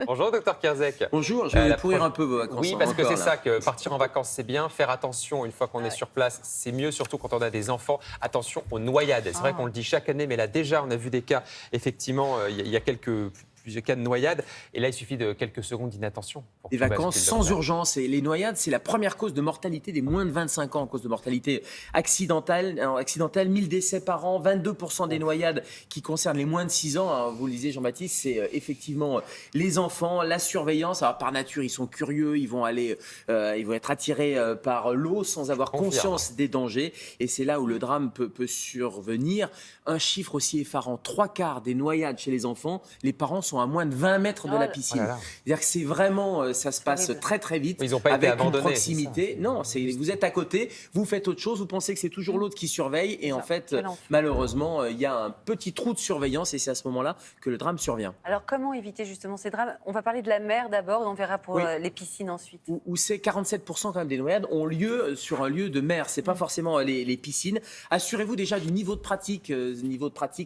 Bonjour, docteur Kierzek. Bonjour, je vais La pourrir pro- un peu vos vacances. Oui, parce que encore, c'est là. ça, que partir en vacances, c'est bien. Faire attention, une fois qu'on est sur place, c'est mieux, surtout quand on a des enfants. Attention aux noyades. C'est vrai qu'on le dit chaque année, mais là, déjà, on a vu des cas, effectivement, il y a plusieurs cas de noyades. Et là, il suffit de quelques secondes d'inattention. Pour Des que tout vacances bascule sans dans le mal. urgence. Et les noyades, c'est la première cause de mortalité des moins de 25 ans, cause de mortalité accidentelle. Alors, accidentelle, 1000 décès par an, 22% des noyades qui concernent les moins de 6 ans. Alors, vous le disiez, Jean-Baptiste, c'est effectivement les enfants, la surveillance. Alors, par nature, ils sont curieux, ils vont être attirés par l'eau sans avoir Confirme. conscience des dangers. Et c'est là où le drame peut survenir. Un chiffre aussi effarant, 3/4 des noyades chez les enfants, les parents sont à moins de 20 mètres de la piscine. Oh là là. C'est-à-dire que c'est vraiment, ça se passe horrible. très très vite, Ils ont pas été avec une abandonnés, proximité. c'est ça. Non, vous êtes à côté, vous faites autre chose, vous pensez que c'est toujours l'autre qui surveille, et en fait, Quel enfer. malheureusement, il y a un petit trou de surveillance, et c'est à ce moment-là que le drame survient. Alors, comment éviter justement ces drames? On va parler de la mer d'abord et on verra pour Oui. Les piscines ensuite. Où c'est 47% quand même des noyades ont lieu sur un lieu de mer. C'est pas forcément les piscines. Assurez-vous déjà du niveau de pratique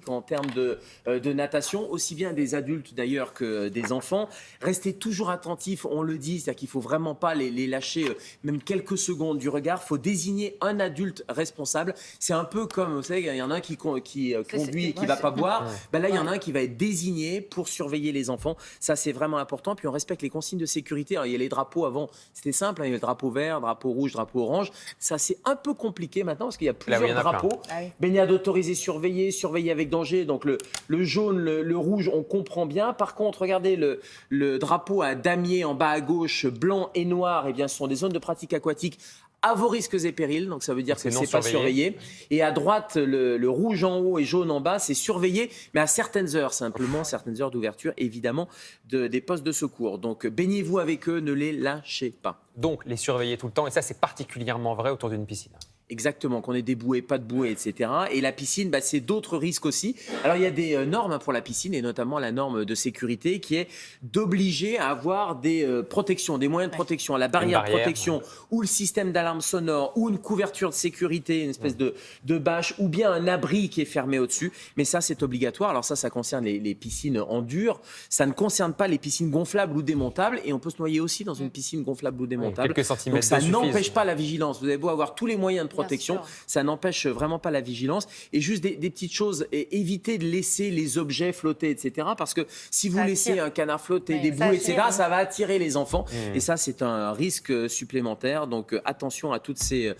en termes de natation, aussi bien des adultes d'ailleurs que des enfants. Restez toujours attentifs, on le dit, c'est-à-dire qu'il faut vraiment pas les lâcher même quelques secondes du regard. Il faut désigner un adulte responsable. C'est un peu comme, vous savez, il y en a un qui conduit et qui va pas boire. Ben là, il y en a un qui va être désigné pour surveiller les enfants. Ça, c'est vraiment important. Puis on respecte les consignes de sécurité. Alors, il y a les drapeaux avant, c'était simple, hein, il y a le drapeau vert, drapeau rouge, drapeau orange. Ça, c'est un peu compliqué maintenant parce qu'il y a Là, oui, plusieurs il y en a plein. drapeaux. Ah oui. Baignade autorisée, surveillée avec danger. Donc le jaune, le rouge, on comprend bien. Par contre, regardez le drapeau à damier en bas à gauche, blanc et noir. Eh bien, ce sont des zones de pratique aquatique à vos risques et périls, donc ça veut dire C'est que non c'est pas surveillé. Et à droite, le rouge en haut et jaune en bas, c'est surveillé, mais à certaines heures, simplement certaines heures d'ouverture, évidemment, des postes de secours. Donc baignez-vous avec eux, ne les lâchez pas. Donc, les surveiller tout le temps. Et ça, c'est particulièrement vrai autour d'une piscine. Exactement, qu'on ait des bouées, pas de bouées, etc. Et la piscine, c'est d'autres risques aussi. Alors, il y a des normes pour la piscine, et notamment la norme de sécurité qui est d'obliger à avoir des protections, des moyens de protection, la barrière de protection, ou le système d'alarme sonore, ou une couverture de sécurité, une espèce de bâche, ou bien un abri qui est fermé au-dessus. Mais ça, c'est obligatoire. Alors ça concerne les piscines en dur. Ça ne concerne pas les piscines gonflables ou démontables. Et on peut se noyer aussi dans une piscine gonflable ou démontable. Quelques centimètres Donc ça d'eau suffisent. n'empêche pas la vigilance. Vous avez beau avoir tous les moyens de protection, sûr. ça n'empêche vraiment pas la vigilance. Et juste des petites choses, et évitez de laisser les objets flotter, etc. Parce que si vous Ça laissez attire. un canard flotter, Oui, des ça bouées, etc., attire. ça va attirer les enfants. Et ça, c'est un risque supplémentaire. Donc attention à toutes ces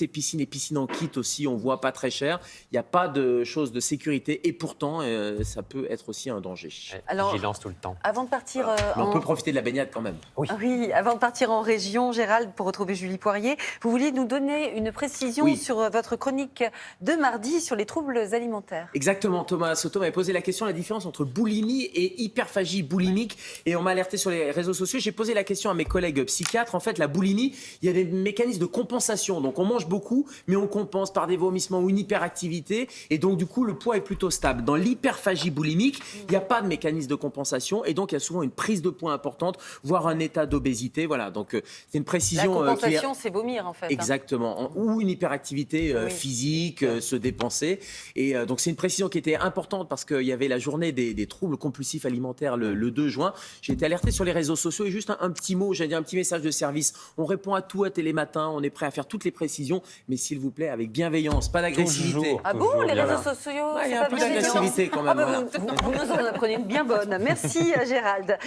piscines et piscines en kit aussi, on voit pas très cher. Il n'y a pas de choses de sécurité, et pourtant, ça peut être aussi un danger. Alors, Vigilance tout le temps. Avant de partir Mais on en... peut profiter de la baignade quand même. Ah oui, avant de partir en région, Gérald, pour retrouver Julie Poirier, vous vouliez nous donner une précision Oui. sur votre chronique de mardi sur les troubles alimentaires. Exactement, Thomas Soto m'avait posé la question, la différence entre boulimie et hyperphagie boulimique, et on m'a alerté sur les réseaux sociaux. J'ai posé la question à mes collègues psychiatres. En fait, la boulimie, il y a des mécanismes de compensation. Donc on mange beaucoup, mais on compense par des vomissements ou une hyperactivité, et donc du coup le poids est plutôt stable. Dans l'hyperphagie boulimique, il n'y a pas de mécanisme de compensation, et donc il y a souvent une prise de poids importante, voire un état d'obésité. Voilà, donc c'est une La précision compensation, c'est vomir en fait. hein. Exactement, ou une hyperactivité Oui. physique, se dépenser. Et donc c'est une précision qui était importante parce qu'il y avait la journée des troubles compulsifs alimentaires le 2 juin. J'ai été alerté sur les réseaux sociaux, et juste un petit mot, j'allais dire un petit message de service. On répond à tout à Télématin, on est prêt à faire toutes les précisions, mais s'il vous plaît, avec bienveillance, pas d'agressivité. Toujours. Ah bon, les bien réseaux là. sociaux, Ouais, il y c'est a un pas peu bienveillant. d'agressivité quand même. Ah bah, voilà. vous nous en apprenez une bien bonne. Merci Gérald.